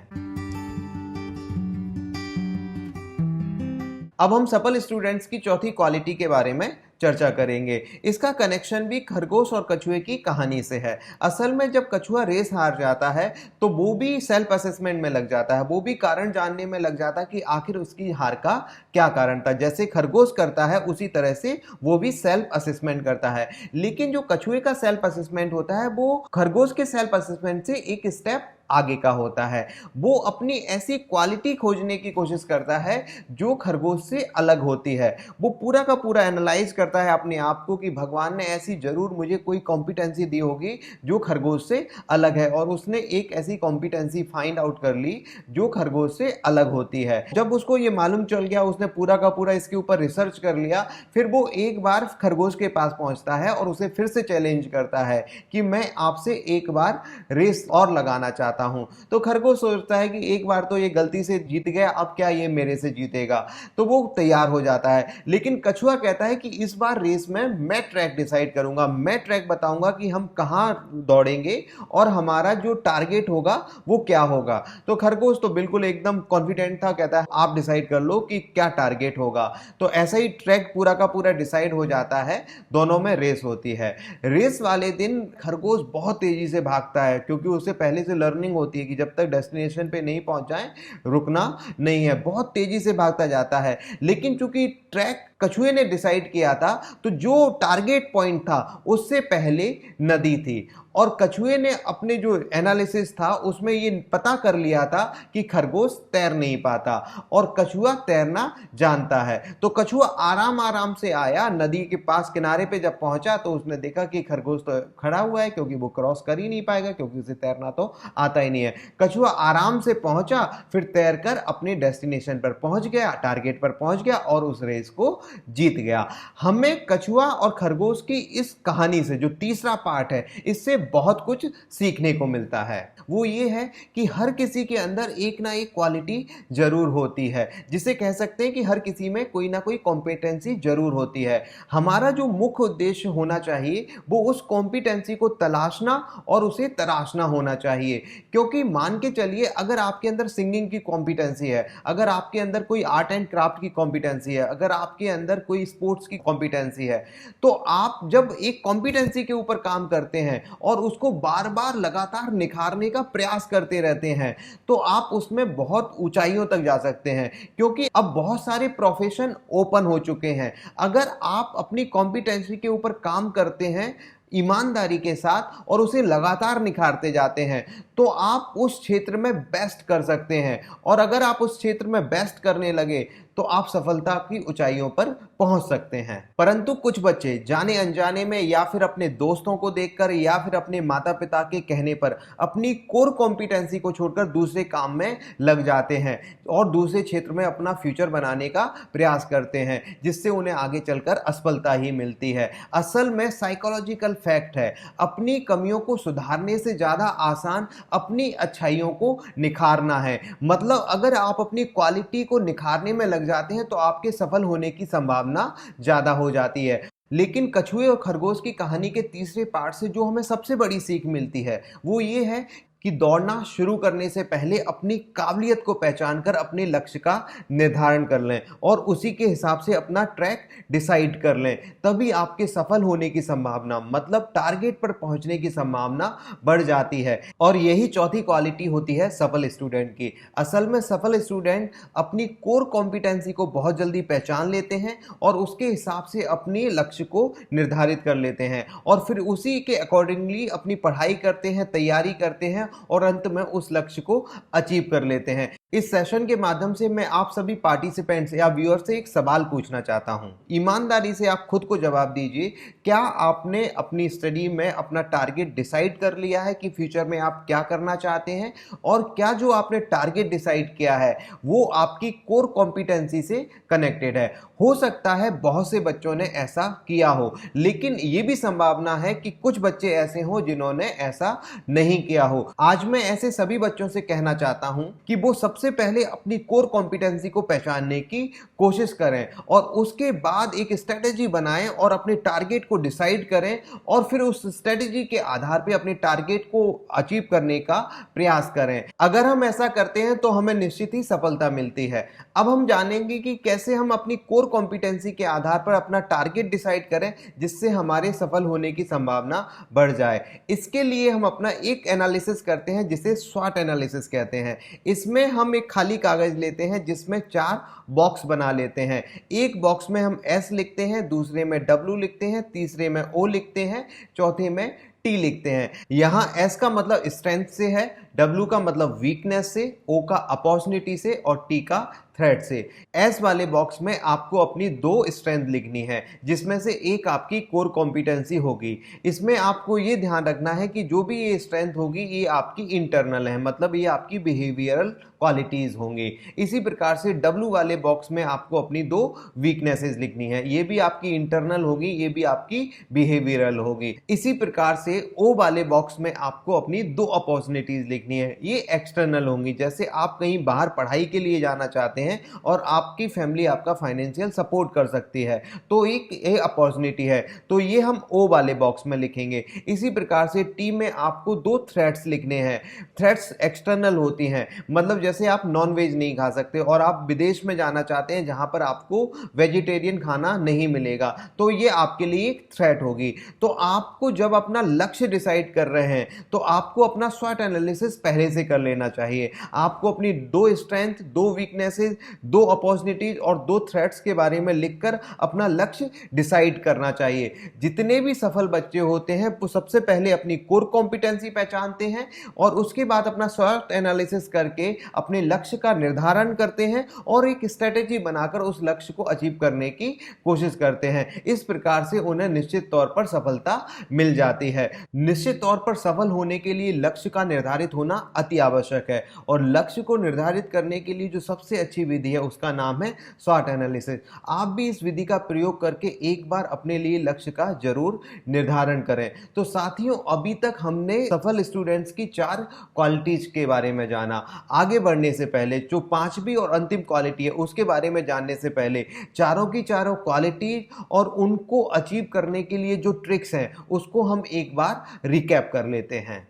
अब हम सफल स्टूडेंट्स की चौथी क्वालिटी के बारे में चर्चा करेंगे। इसका कनेक्शन भी खरगोश और कछुए की कहानी से है। असल में जब कछुआ रेस हार जाता है तो वो भी सेल्फ असेसमेंट में लग जाता है, वो भी कारण जानने में लग जाता है कि आखिर उसकी हार का क्या कारण था। जैसे खरगोश करता है उसी तरह से वो भी सेल्फ असेसमेंट करता है। लेकिन जो कछुए का सेल्फ असेसमेंट होता है वो खरगोश के सेल्फ असेसमेंट से एक स्टेप आगे का होता है। वो अपनी ऐसी क्वालिटी खोजने की कोशिश करता है जो खरगोश से अलग होती है। वो पूरा का पूरा एनालाइज करता है अपने आप को कि भगवान ने ऐसी जरूर मुझे कोई कॉम्पिटेंसी दी होगी जो खरगोश से अलग है, और उसने एक ऐसी कॉम्पिटेंसी फाइंड आउट कर ली जो खरगोश से अलग होती है। जब उसको ये मालूम चल गया, उसने पूरा का पूरा इसके ऊपर रिसर्च कर लिया, फिर वो एक बार खरगोश के पास पहुंचता है और उसे फिर से चैलेंज करता है कि मैं आपसे एक बार रेस और लगाना चाहता हूं। तो खरगोश सोचता है कि एक बार तो ये गलती से जीत गया, अब क्या ये मेरे से जीतेगा, तो वो तैयार हो जाता है। लेकिन कछुआ कहता है कि इस बार रेस में मैं ट्रैक डिसाइड करूंगा, मैं ट्रैक बताऊंगा कि हम कहां दौड़ेंगे और हमारा जो टारगेट होगा वो क्या होगा। तो खरगोश तो बिल्कुल एकदम कॉन्फिडेंट था, कहता है आप डिसाइड कर लो कि क्या टारगेट होगा। तो ऐसा ही ट्रैक पूरा का पूरा डिसाइड हो जाता है, दोनों में रेस होती है। रेस वाले दिन खरगोश बहुत तेजी से भागता है क्योंकि उसे पहले से लर्निंग होती है कि जब तक डेस्टिनेशन पे नहीं पहुंच जाए रुकना नहीं है। बहुत तेजी से भागता जाता है, लेकिन चूंकि ट्रैक कछुए ने डिसाइड किया था, तो जो टारगेट पॉइंट था उससे पहले नदी थी, और कछुए ने अपने जो एनालिसिस था उसमें ये पता कर लिया था कि खरगोश तैर नहीं पाता और कछुआ तैरना जानता है। तो कछुआ आराम आराम से आया, नदी के पास किनारे पे जब पहुंचा तो उसने देखा कि खरगोश तो खड़ा हुआ है, क्योंकि वो क्रॉस कर ही नहीं पाएगा, क्योंकि उसे तैरना तो आता ही नहीं है। कछुआ आराम से पहुंचा, फिर तैरकर अपने डेस्टिनेशन पर पहुंच गया, टारगेट पर पहुंच गया और उस रेस को जीत गया। हमें कछुआ और खरगोश की इस कहानी से, जो तीसरा पार्ट है, इससे बहुत कुछ सीखने को मिलता है। वो ये है कि हर किसी के अंदर एक ना एक क्वालिटी जरूर होती है, जिसे कह सकते हैं कि हर किसी में कोई ना कोई कॉम्पिटेंसी जरूर होती है। हमारा जो मुख्य उद्देश्य होना चाहिए वो उस कॉम्पिटेंसी को तलाशना और उसे तराशना होना चाहिए। क्योंकि मान के चलिए, अगर आपके अंदर सिंगिंग की कॉम्पिटेंसी है, अगर आपके अंदर कोई आर्ट एंड क्राफ्ट की कॉम्पिटेंसी है, अगर आपके अंदर कोई स्पोर्ट्स की कॉम्पिटेंसी है, तो आप जब एक कॉम्पिटेंसी के ऊपर काम करते हैं और उसको बार बार लगातार निखारने का प्रयास करते रहते हैं, तो आप उसमें बहुत ऊंचाइयों तक जा सकते हैं। क्योंकि अब बहुत सारे प्रोफेशन ओपन हो चुके हैं। अगर आप अपनी कॉम्पिटेंसी के ऊपर काम करते हैं ईमानदारी के साथ और उसे लगातार निखारते जाते हैं, तो आप उस क्षेत्र में बेस्ट कर सकते हैं। और अगर आप उस क्षेत्र में बेस्ट करने लगे तो आप सफलता की ऊंचाइयों पर पहुंच सकते हैं। परंतु कुछ बच्चे जाने अनजाने में, या फिर अपने दोस्तों को देखकर, या फिर अपने माता पिता के कहने पर अपनी कोर कॉम्पिटेंसी को छोड़कर दूसरे काम में लग जाते हैं और दूसरे क्षेत्र में अपना फ्यूचर बनाने का प्रयास करते हैं, जिससे उन्हें आगे चलकर असफलता ही मिलती है। असल में साइकोलॉजिकल फैक्ट है, अपनी कमियों को सुधारने से ज्यादा आसान अपनी अच्छाइयों को निखारना है। मतलब अगर आप अपनी क्वालिटी को निखारने में लग जाते हैं तो आपके सफल होने की संभावना ज्यादा हो जाती है। लेकिन कछुए और खरगोश की कहानी के तीसरे पार्ट से जो हमें सबसे बड़ी सीख मिलती है वो ये है कि दौड़ना शुरू करने से पहले अपनी काबिलियत को पहचान कर अपने लक्ष्य का निर्धारण कर लें और उसी के हिसाब से अपना ट्रैक डिसाइड कर लें। तभी आपके सफल होने की संभावना, मतलब टारगेट पर पहुंचने की संभावना बढ़ जाती है। और यही चौथी क्वालिटी होती है सफल स्टूडेंट की। असल में सफल स्टूडेंट अपनी कोर कॉम्पिटेंसी को बहुत जल्दी पहचान लेते हैं और उसके हिसाब से अपने लक्ष्य को निर्धारित कर लेते हैं और फिर उसी के अकॉर्डिंगली अपनी पढ़ाई करते हैं, तैयारी करते हैं और अंत में उस लक्ष्य को अचीव कर लेते हैं। इस सेशन के माध्यम से मैं आप सभी पार्टिसिपेंट्स या व्यूअर्स से एक सवाल पूछना चाहता हूं। ईमानदारी से आप खुद को जवाब दीजिए, क्या आपने अपनी स्टडी में अपना टारगेट डिसाइड कर लिया है कि फ्यूचर में आप क्या करना चाहते हैं? और क्या जो आपने टारगेट डिसाइड किया है वो आपकी कोर कॉम्पिटेंसी से कनेक्टेड है? हो सकता है बहुत से बच्चों ने ऐसा किया हो, लेकिन ये भी संभावना है कि कुछ बच्चे ऐसे हों जिन्होंने ऐसा नहीं किया हो। आज मैं ऐसे सभी बच्चों से कहना चाहता हूं कि वो सबसे पहले अपनी कोर कॉम्पिटेंसी को पहचानने की कोशिश करें और उसके बाद एक स्ट्रेटेजी बनाएं और अपने टारगेट को डिसाइड करें और फिर उस स्ट्रेटेजी के आधार पे अपने टारगेट को अचीव करने का प्रयास करें। अगर हम ऐसा करते हैं तो हमें निश्चित ही सफलता मिलती है। अब हम जानेंगे कि कैसे हम अपनी कोर कॉम्पिटेंसी के आधार पर अपना टारगेट डिसाइड करें जिससे हमारे सफल होने की संभावना बढ़ जाए। इसके लिए हम अपना एक एनालिसिस करते हैं जिसे स्वॉट एनालिसिस कहते हैं। इसमें हम एक खाली कागज लेते हैं जिसमें 4 बॉक्स बना लेते हैं। एक बॉक्स में हम एस लिखते हैं, दूसरे में डब्ल्यू लिखते हैं, तीसरे में ओ लिखते हैं, चौथे में टी लिखते हैं। यहां एस का मतलब स्ट्रेंथ से है, डब्ल्यू का मतलब वीकनेस से, ओ का अपॉर्चुनिटी से और टी का थ्रेट से। एस वाले बॉक्स में आपको अपनी 2 स्ट्रेंथ लिखनी है जिसमें से एक आपकी कोर कॉम्पिटेंसी होगी। इसमें आपको ये ध्यान रखना है कि जो भी ये स्ट्रेंथ होगी ये आपकी इंटरनल है, मतलब ये आपकी बिहेवियरल क्वालिटीज होंगी। इसी प्रकार से डब्ल्यू वाले बॉक्स में आपको अपनी 2 वीकनेसेस लिखनी है, ये भी आपकी इंटरनल होगी, ये भी आपकी बिहेवियरल होगी। इसी प्रकार से ओ वाले बॉक्स में आपको अपनी 2 अपॉर्चुनिटीज लिखनी है, ये एक्सटर्नल होंगी। जैसे आप कहीं बाहर पढ़ाई के लिए जाना चाहते हैं और आपकी फैमिली आपका फाइनेंशियल सपोर्ट कर सकती है, तो एक अपॉर्चुनिटी है, तो ये हम ओ वाले बॉक्स में लिखेंगे। इसी प्रकार से टी में आपको 2 थ्रेट्स लिखने हैं। थ्रेट्स एक्सटर्नल होती हैं, मतलब जैसे आप नॉन वेज नहीं खा सकते और आप विदेश में जाना चाहते हैं जहां पर आपको वेजिटेरियन खाना नहीं मिलेगा, तो ये आपके लिए एक थ्रेट होगी। तो आपको जब अपना लक्ष्य डिसाइड कर रहे हैं तो आपको अपना स्वॉट एनालिसिस पहले से कर लेना चाहिए। आपको अपनी 2 स्ट्रेंथ, 2 वीकनेसेस, 2 अपॉर्चुनिटीज और 2 थ्रेट्स के बारे में लिखकर अपना लक्ष्य डिसाइड करना चाहिए। जितने भी सफल बच्चे होते हैं वो सबसे पहले अपनी कोर कॉम्पिटेंसी पहचानते हैं और उसके बाद अपना स्वॉट एनालिसिस करके अपने लक्ष्य का निर्धारण करते हैं और एक स्ट्रेटेजी बनाकर उस लक्ष्य को अचीव करने की कोशिश करते हैं। इस प्रकार से उन्हें निश्चित तौर पर सफलता मिल जाती है। निश्चित तौर पर सफल होने के लिए लक्ष्य का निर्धारित होना अति आवश्यक है और लक्ष्य को निर्धारित करने के लिए जो सबसे अच्छी विधि है उसका नाम है स्वॉट एनालिसिस। आप भी इस विधि का प्रयोग करके एक बार अपने लिए लक्ष्य का जरूर निर्धारण करें। तो साथियों, अभी तक हमने सफल स्टूडेंट्स की 4 क्वालिटीज के बारे में जाना। आगे बढ़ने से पहले जो 5वीं और अंतिम क्वालिटी है उसके बारे में जानने से पहले चारों की चारों क्वालिटीज और उनको अचीव करने के लिए जो ट्रिक्स हैं उसको हम एक बार रिकैप कर लेते हैं।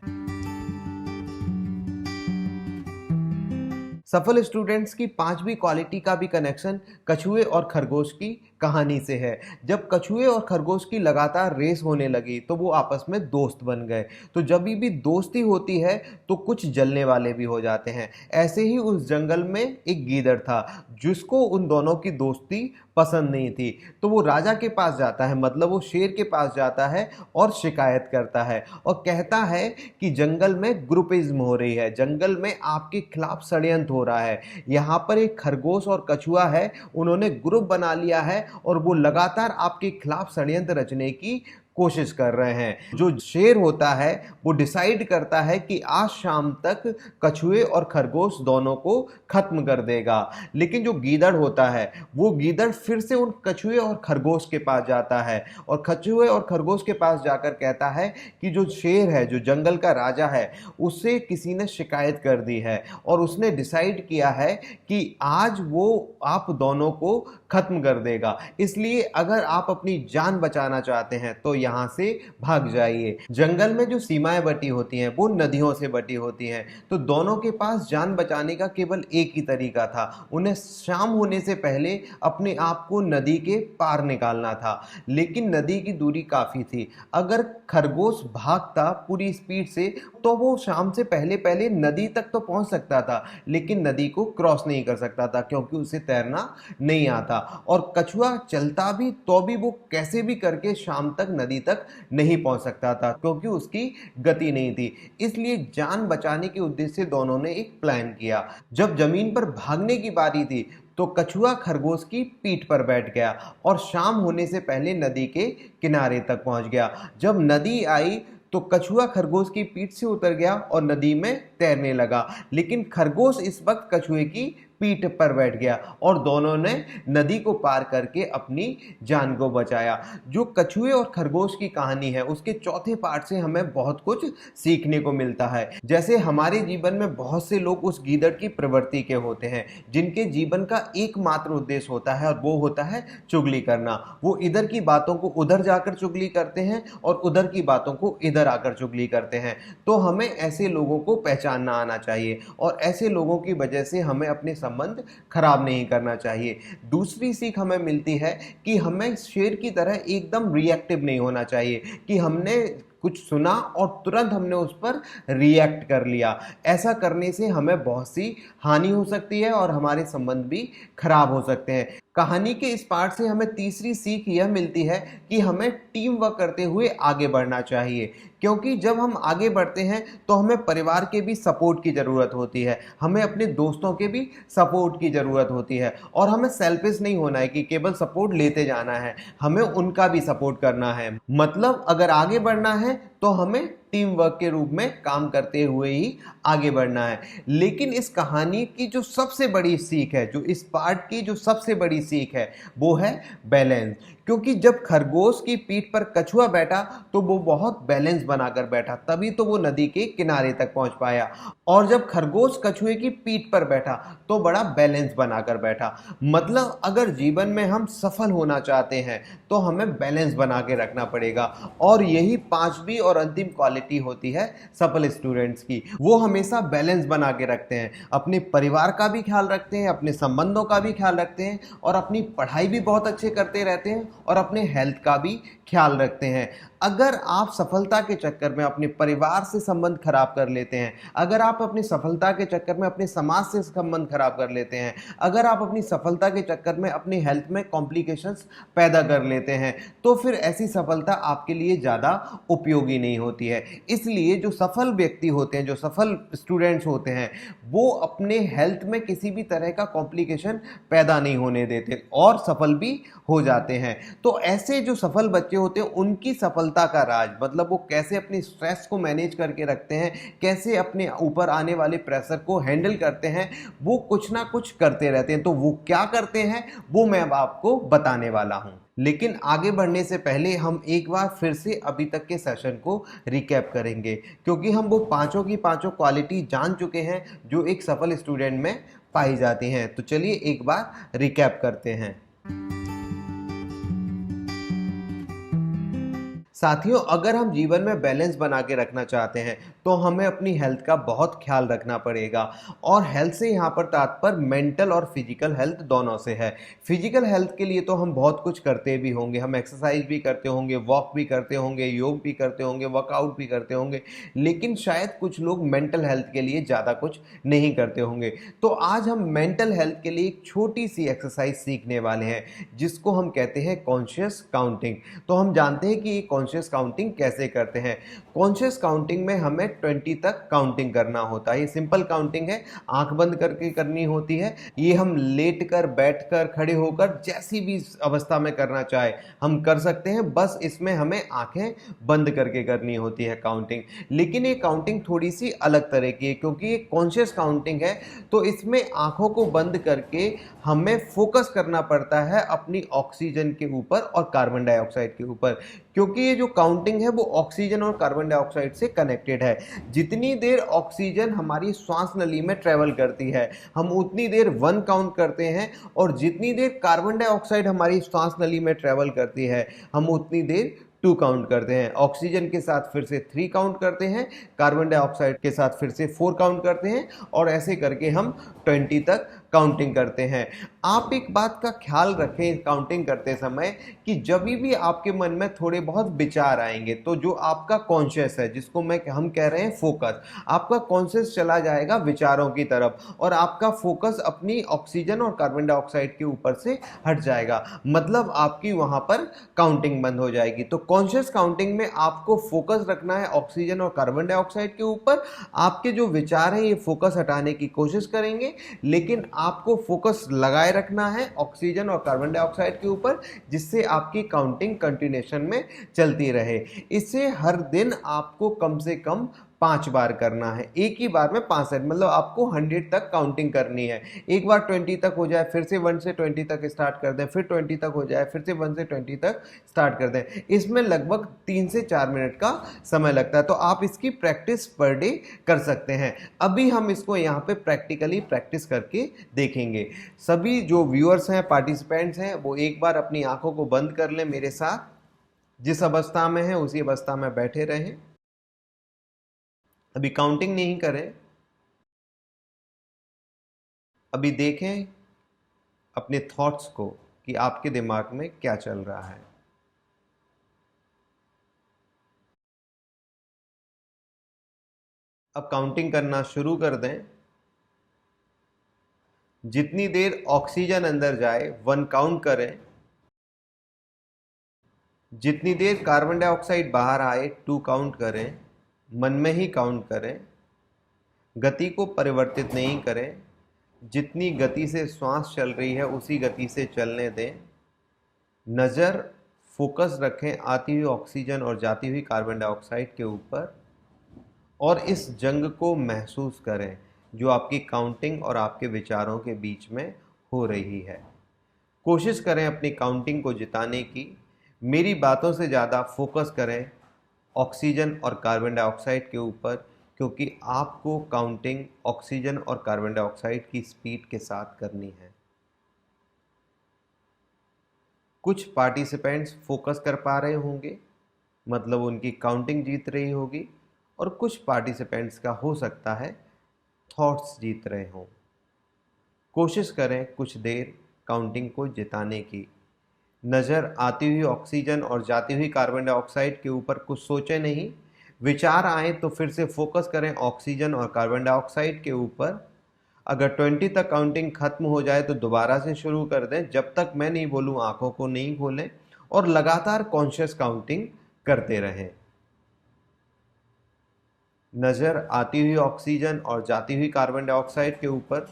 सफल स्टूडेंट्स की 5वीं क्वालिटी का भी कनेक्शन कछुए और खरगोश की कहानी से है। जब कछुए और खरगोश की लगातार रेस होने लगी तो वो आपस में दोस्त बन गए। तो जब भी दोस्ती होती है तो कुछ जलने वाले भी हो जाते हैं। ऐसे ही उस जंगल में एक गीदड़ था जिसको उन दोनों की दोस्ती पसंद नहीं थी। तो वो राजा के पास जाता है, मतलब वो शेर के पास जाता है और शिकायत करता है और कहता है कि जंगल में ग्रुपिज्म हो रही है, जंगल में आपके खिलाफ षड्यंत्र हो रहा है। यहाँ पर एक खरगोश और कछुआ है, उन्होंने ग्रुप बना लिया है और वो लगातार आपके खिलाफ षड्यंत्र रचने की कोशिश कर रहे हैं। जो शेर होता है वो डिसाइड करता है कि आज शाम तक कछुए और खरगोश दोनों को खत्म कर देगा। लेकिन जो गीदड़ होता है वो गीदड़ फिर से उन कछुए और खरगोश के पास जाता है और कछुए और खरगोश के पास जाकर कहता है कि जो शेर है, जो जंगल का राजा है, उससे किसी ने शिकायत कर दी है और उसने डिसाइड किया है कि आज वो आप दोनों को खत्म कर देगा। इसलिए अगर आप अपनी जान बचाना चाहते हैं तो यहाँ से भाग जाइए। जंगल में जो सीमाएं बटी होती हैं वो नदियों से बटी होती हैं। तो दोनों के पास जान बचाने का केवल एक ही तरीका था, उन्हें शाम होने से पहले अपने आप को नदी के पार निकालना था। लेकिन नदी की दूरी काफी थी। अगर खरगोश भागता पूरी स्पीड से तो वो शाम से पहले पहले नदी तक तो पहुंच सकता था, लेकिन नदी को क्रॉस नहीं कर सकता था क्योंकि उसे तैरना नहीं आता। और कछुआ चलता भी तो भी वो कैसे भी करके शाम तक नदी तक नहीं पहुंच सकता था क्योंकि उसकी गति नहीं थी। इसलिए जान बचाने के उद्देश्य से दोनों ने एक प्लान किया। जब जमीन पर भागने की बारी थी तो कछुआ खरगोश की पीठ पर बैठ गया और शाम होने से पहले नदी के किनारे तक पहुंच गया। जब नदी आई तो कछुआ खरगोश की पीठ से उतर गया और नदी में तैरने लगा। लेकिन खरगोश इस वक्त कछुए की पीठ पर बैठ गया और दोनों ने नदी को पार करके अपनी जान को बचाया। जो कछुए और खरगोश की कहानी है उसके चौथे पार्ट से हमें बहुत कुछ सीखने को मिलता है। जैसे हमारे जीवन में बहुत से लोग उस गीदड़ की प्रवृत्ति के होते हैं जिनके जीवन का एकमात्र उद्देश्य होता है और वो होता है चुगली करना। वो इधर की बातों को उधर जाकर चुगली करते हैं और उधर की बातों को इधर आकर चुगली करते हैं। तो हमें ऐसे लोगों को पहचानना आना चाहिए और ऐसे लोगों की वजह से हमें अपने संबंध खराब नहीं करना चाहिए। दूसरी सीख हमें मिलती है कि हमें शेर की तरह एकदम रिएक्टिव नहीं होना चाहिए कि हमने कुछ सुना और तुरंत हमने उस पर रिएक्ट कर लिया। ऐसा करने से हमें बहुत सी हानि हो सकती है और हमारे संबंध भी खराब हो सकते हैं। कहानी के इस पार्ट से हमें तीसरी सीख यह मिलती है कि हमें टीम वर्क करते हुए आगे बढ़ना चाहिए, क्योंकि जब हम आगे बढ़ते हैं तो हमें परिवार के भी सपोर्ट की ज़रूरत होती है, हमें अपने दोस्तों के भी सपोर्ट की ज़रूरत होती है और हमें सेल्फिश नहीं होना है कि केवल सपोर्ट लेते जाना है, हमें उनका भी सपोर्ट करना है। मतलब अगर आगे बढ़ना है तो हमें टीम वर्क के रूप में काम करते हुए ही आगे बढ़ना है। लेकिन इस कहानी की जो सबसे बड़ी सीख है, जो इस पार्ट की जो सबसे बड़ी सीख है वो है बैलेंस। क्योंकि जब खरगोश की पीठ पर कछुआ बैठा तो वो बहुत बैलेंस बनाकर बैठा, तभी तो वो नदी के किनारे तक पहुंच पाया। और जब खरगोश कछुए की पीठ पर बैठा तो बड़ा बैलेंस बनाकर बैठा। मतलब अगर जीवन में हम सफल होना चाहते हैं तो हमें बैलेंस बना के रखना पड़ेगा। और यही पांचवी और अंतिम क्वालिटी होती है सफल स्टूडेंट्स की। वो हमेशा बैलेंस बना के रखते हैं, अपने परिवार का भी ख्याल रखते हैं, अपने संबंधों का भी ख्याल रखते हैं और अपनी पढ़ाई भी बहुत अच्छे करते रहते हैं और अपने हेल्थ का भी ख्याल रखते हैं। अगर आप सफलता के चक्कर में अपने परिवार से संबंध खराब कर लेते हैं, अगर आप अपनी सफलता के चक्कर में अपने समाज से संबंध खराब कर लेते हैं, अगर आप अपनी सफलता के चक्कर में अपनी हेल्थ में कॉम्प्लिकेशंस पैदा कर लेते हैं, तो फिर ऐसी सफलता आपके लिए ज़्यादा उपयोगी नहीं होती है। इसलिए जो सफल व्यक्ति होते हैं, जो सफल स्टूडेंट्स होते हैं, वो अपने हेल्थ में किसी भी तरह का कॉम्प्लिकेशन पैदा नहीं होने देते और सफल भी हो जाते हैं। तो ऐसे जो सफल बच्चे होते हैं, उनकी सफलता का राज, मतलब वो कैसे अपनी स्ट्रेस को मैनेज करके रखते हैं, कैसे अपने ऊपर आने वाले प्रेशर को हैंडल करते हैं, वो कुछ ना कुछ करते रहते हैं। तो वो क्या करते हैं, वो मैं अब आपको बताने वाला हूं। लेकिन आगे बढ़ने से पहले हम एक बार फिर से अभी तक के सेशन को रिकैप करेंगे, क्योंकि हम वो पांचों की पांचों क्वालिटी जान चुके हैं जो एक सफल स्टूडेंट में पाई जाती हैं। तो चलिए एक बार रिकैप करते हैं। साथियों, अगर हम जीवन में बैलेंस बना के रखना चाहते हैं तो हमें अपनी हेल्थ का बहुत ख्याल रखना पड़ेगा। और हेल्थ से यहाँ पर तात्पर्य मेंटल और फिजिकल हेल्थ दोनों से है। फिजिकल हेल्थ के लिए तो हम बहुत कुछ करते भी होंगे, हम एक्सरसाइज भी करते होंगे, वॉक भी करते होंगे, योग भी करते होंगे, वर्कआउट भी करते होंगे, लेकिन शायद कुछ लोग मेंटल हेल्थ के लिए ज़्यादा कुछ नहीं करते होंगे। तो आज हम मेंटल हेल्थ के लिए एक छोटी सी एक्सरसाइज सीखने वाले हैं, जिसको हम कहते हैं कॉन्शियस काउंटिंग। तो हम जानते हैं कि ये कॉन्शियस काउंटिंग कैसे करते हैं। कॉन्शियस काउंटिंग में हमें 20 तक काउंटिंग करना होता है। ये सिंपल काउंटिंग है, आंख बंद करके करनी होती है। ये हम लेट कर, बैठ कर, खड़े होकर, जैसी भी अवस्था में करना चाहे हम कर सकते हैं। बस इसमें हमें आंखें बंद करके करनी होती है काउंटिंग। लेकिन ये काउंटिंग थोड़ी सी अलग तरह की है, क्योंकि ये कॉन्शियस काउंटिंग है। तो इसमें आंखों को बंद करके हमें फोकस करना पड़ता है अपनी ऑक्सीजन के ऊपर और कार्बन डाइऑक्साइड के ऊपर, क्योंकि ये जो काउंटिंग है वो ऑक्सीजन और कार्बन डाइऑक्साइड से कनेक्टेड है। जितनी देर ऑक्सीजन हमारी श्वास नली में ट्रेवल करती है, हम उतनी देर 1 काउंट करते हैं, और जितनी देर कार्बन डाइऑक्साइड हमारी श्वास नली में ट्रेवल करती है, हम उतनी देर 2 काउंट करते हैं। ऑक्सीजन के साथ फिर से 3 काउंट करते हैं, कार्बन डाइऑक्साइड के साथ फिर से 4 काउंट करते हैं, और ऐसे करके हम 20 तक काउंटिंग करते हैं। आप एक बात का ख्याल रखें काउंटिंग करते समय, कि जब भी आपके मन में थोड़े बहुत विचार आएंगे, तो जो आपका कॉन्शियस है, जिसको हम कह रहे हैं फोकस, आपका कॉन्शियस चला जाएगा विचारों की तरफ, और आपका फोकस अपनी ऑक्सीजन और कार्बन डाइऑक्साइड के ऊपर से हट जाएगा। मतलब आपकी वहां पर काउंटिंग बंद हो जाएगी। तो कॉन्शियस काउंटिंग में आपको फोकस रखना है ऑक्सीजन और कार्बन डाइऑक्साइड के ऊपर। आपके जो विचार हैं ये फोकस हटाने की कोशिश करेंगे, लेकिन आपको फोकस लगाए रखना है ऑक्सीजन और कार्बन डाइऑक्साइड के ऊपर, जिससे आपकी काउंटिंग कंटिन्यूएशन में चलती रहे। इससे हर दिन आपको कम से कम 5 बार करना है, एक ही बार में 5 सेट, मतलब आपको 100 तक काउंटिंग करनी है। एक बार 20 तक हो जाए, फिर से 1 से 20 तक स्टार्ट कर दें, फिर 20 तक हो जाए, फिर से 1 से 20 तक स्टार्ट कर दें। इसमें लगभग 3 से 4 मिनट का समय लगता है। तो आप इसकी प्रैक्टिस पर डे कर सकते हैं। अभी हम इसको यहाँ पे प्रैक्टिकली प्रैक्टिस करके देखेंगे। सभी जो व्यूअर्स हैं, पार्टिसिपेंट्स हैं, वो एक बार अपनी आंखों को बंद कर लें मेरे साथ। जिस अवस्था में है उसी अवस्था में बैठे रहें। अभी काउंटिंग नहीं करें। अभी देखें अपने थॉट्स को कि आपके दिमाग में क्या चल रहा है। अब काउंटिंग करना शुरू कर दें। जितनी देर ऑक्सीजन अंदर जाए 1 काउंट करें, जितनी देर कार्बन डाइऑक्साइड बाहर आए 2 काउंट करें। मन में ही काउंट करें, गति को परिवर्तित नहीं करें। जितनी गति से श्वास चल रही है उसी गति से चलने दें। नज़र फोकस रखें आती हुई ऑक्सीजन और जाती हुई कार्बन डाइऑक्साइड के ऊपर, और इस जंग को महसूस करें जो आपकी काउंटिंग और आपके विचारों के बीच में हो रही है। कोशिश करें अपनी काउंटिंग को जिताने की। मेरी बातों से ज़्यादा फोकस करें ऑक्सीजन और कार्बन डाइऑक्साइड के ऊपर, क्योंकि आपको काउंटिंग ऑक्सीजन और कार्बन डाइऑक्साइड की स्पीड के साथ करनी है। कुछ पार्टिसिपेंट्स फोकस कर पा रहे होंगे, मतलब उनकी काउंटिंग जीत रही होगी, और कुछ पार्टिसिपेंट्स का हो सकता है थॉट्स जीत रहे हों। कोशिश करें कुछ देर काउंटिंग को जिताने की। नज़र आती हुई ऑक्सीजन और जाती हुई कार्बन डाइऑक्साइड के ऊपर कुछ सोचे नहीं, विचार आए तो फिर से फोकस करें ऑक्सीजन और कार्बन डाइऑक्साइड के ऊपर। अगर 20 तक काउंटिंग खत्म हो जाए तो दोबारा से शुरू कर दें, जब तक मैं नहीं बोलूं आंखों को नहीं खोलें और लगातार कॉन्शियस काउंटिंग करते रहें। नज़र आती हुई ऑक्सीजन और जाती हुई कार्बन डाइऑक्साइड के ऊपर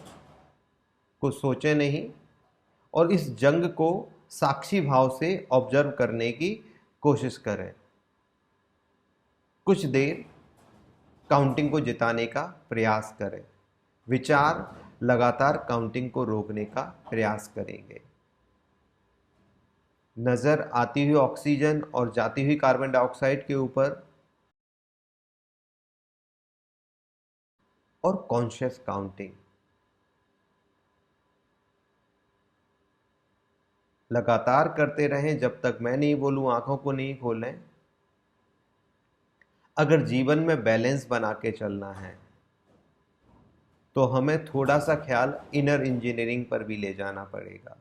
कुछ सोचे नहीं और इस जंग को साक्षी भाव से ऑब्जर्व करने की कोशिश करें। कुछ देर काउंटिंग को जिताने का प्रयास करें। विचार लगातार काउंटिंग को रोकने का प्रयास करेंगे। नज़र आती हुई ऑक्सीजन और जाती हुई कार्बन डाइऑक्साइड के ऊपर और कॉन्शियस काउंटिंग लगातार करते रहें जब तक मैं नहीं बोलूं, आंखों को नहीं खोलें। अगर जीवन में बैलेंस बना के चलना है तो हमें थोड़ा सा ख्याल इनर इंजीनियरिंग पर भी ले जाना पड़ेगा।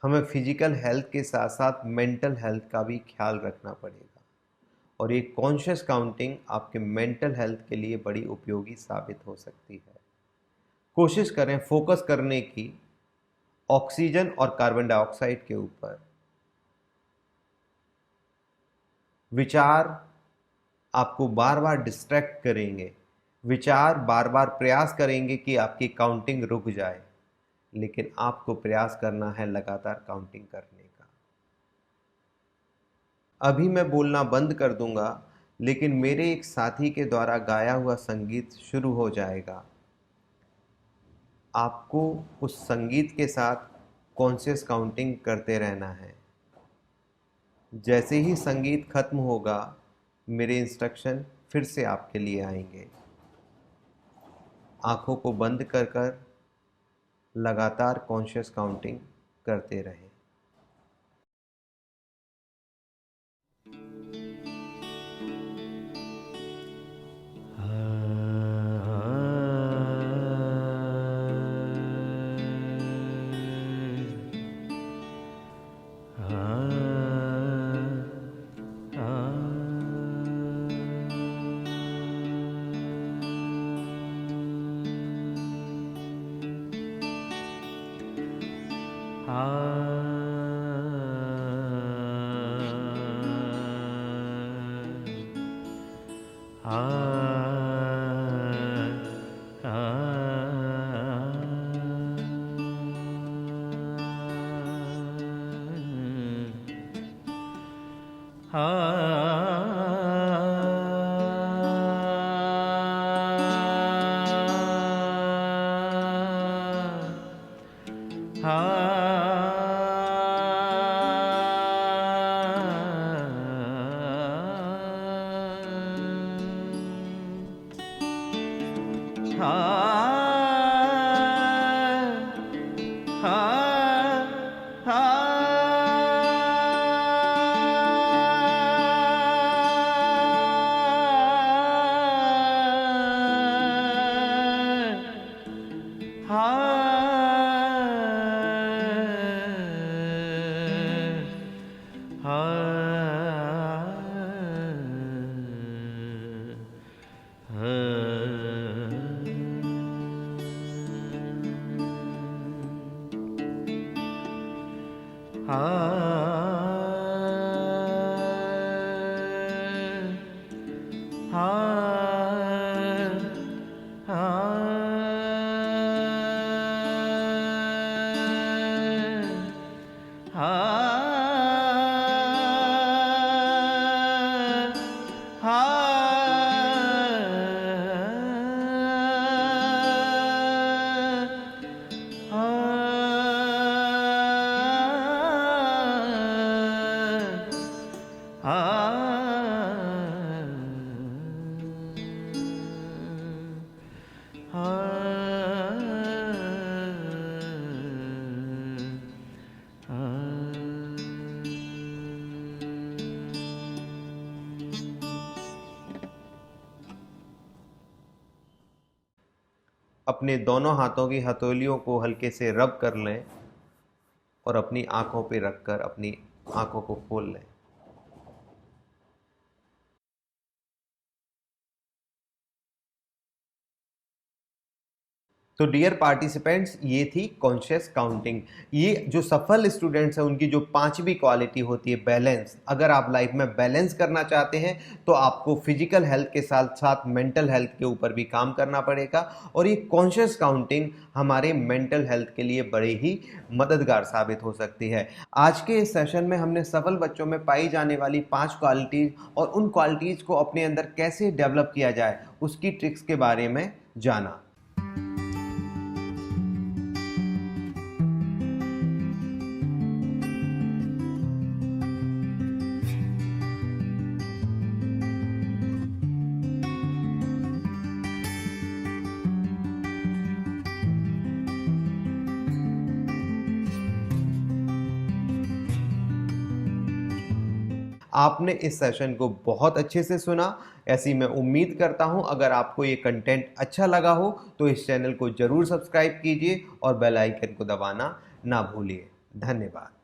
हमें फिजिकल हेल्थ के साथ साथ मेंटल हेल्थ का भी ख्याल रखना पड़ेगा और ये कॉन्शियस काउंटिंग आपके मेंटल हेल्थ के लिए बड़ी उपयोगी साबित हो सकती है। कोशिश करें फोकस करने की ऑक्सीजन और कार्बन डाइऑक्साइड के ऊपर। विचार आपको बार बार डिस्ट्रैक्ट करेंगे, विचार बार बार प्रयास करेंगे कि आपकी काउंटिंग रुक जाए, लेकिन आपको प्रयास करना है लगातार काउंटिंग करने का। अभी मैं बोलना बंद कर दूंगा, लेकिन मेरे एक साथी के द्वारा गाया हुआ संगीत शुरू हो जाएगा। आपको उस संगीत के साथ कॉन्शियस काउंटिंग करते रहना है। जैसे ही संगीत खत्म होगा मेरे इंस्ट्रक्शन फिर से आपके लिए आएंगे। आंखों को बंद कर कर लगातार कॉन्शियस काउंटिंग करते रहें। अपने दोनों हाथों की हथेलियों को हल्के से रब कर लें और अपनी आंखों पे रखकर अपनी आंखों को खोल लें। तो डियर पार्टिसिपेंट्स, ये थी कॉन्शियस काउंटिंग। ये जो सफल स्टूडेंट्स हैं उनकी जो पांचवी क्वालिटी होती है बैलेंस। अगर आप लाइफ में बैलेंस करना चाहते हैं तो आपको फिजिकल हेल्थ के साथ साथ मेंटल हेल्थ के ऊपर भी काम करना पड़ेगा, और ये कॉन्शियस काउंटिंग हमारे मेंटल हेल्थ के लिए बड़ी ही मददगार साबित हो सकती है। आज के इस सेशन में हमने सफल बच्चों में पाई जाने वाली 5 क्वालिटीज और उन क्वालिटीज को अपने अंदर कैसे डेवलप किया जाए उसकी ट्रिक्स के बारे में जाना। आपने इस सेशन को बहुत अच्छे से सुना, ऐसी मैं उम्मीद करता हूं। अगर आपको ये कंटेंट अच्छा लगा हो तो इस चैनल को जरूर सब्सक्राइब कीजिए और बेल आइकन को दबाना ना भूलिए। धन्यवाद।